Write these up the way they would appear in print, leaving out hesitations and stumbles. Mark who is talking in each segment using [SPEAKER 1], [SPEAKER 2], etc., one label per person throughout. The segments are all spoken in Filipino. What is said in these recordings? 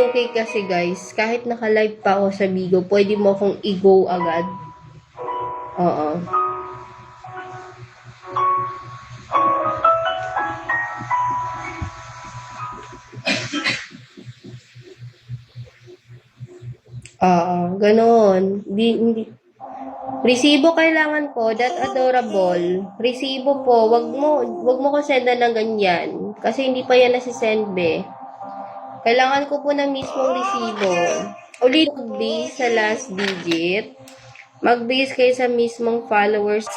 [SPEAKER 1] okay kasi guys, kahit naka-live pa ako sa Bigo, pwede mo akong i-go agad. Oo. Oo, ganoon. Hindi. Resibo kailangan ko, that adorable. Resibo po, wag mo ko sendan ng ganyan. Kasi hindi pa yan nasisend, be. Kailangan ko po ng mismong resibo. Ulit, mag-base sa last digit. Mag-base kayo sa mismong followers.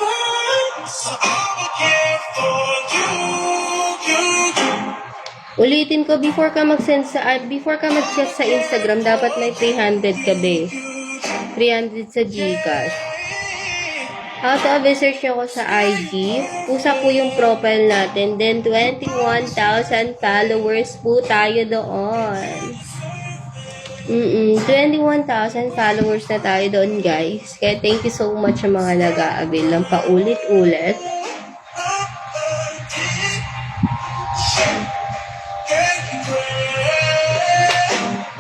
[SPEAKER 1] Ulitin ko, before ka mag-chat sa Instagram, dapat may 300 ka, be. 300 sa Gcash. How to avail, search nyo ko sa IG. Pusa po yung profile natin. Then, 21,000 followers po tayo doon. 21,000 followers na tayo doon, guys. Kaya thank you so much sa mga nag-a-avail ng paulit-ulit.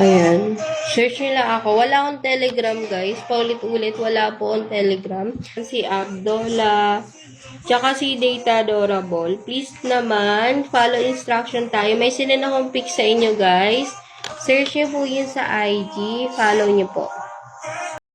[SPEAKER 1] Ayan. Search nila ako. Wala akong Telegram, guys. Paulit-ulit, wala po akong Telegram. Si Abdola, tsaka si Data Adorable. Please naman, follow instruction tayo. May sinend akong pic sa inyo, guys. Search nyo po yun sa IG. Follow nyo po.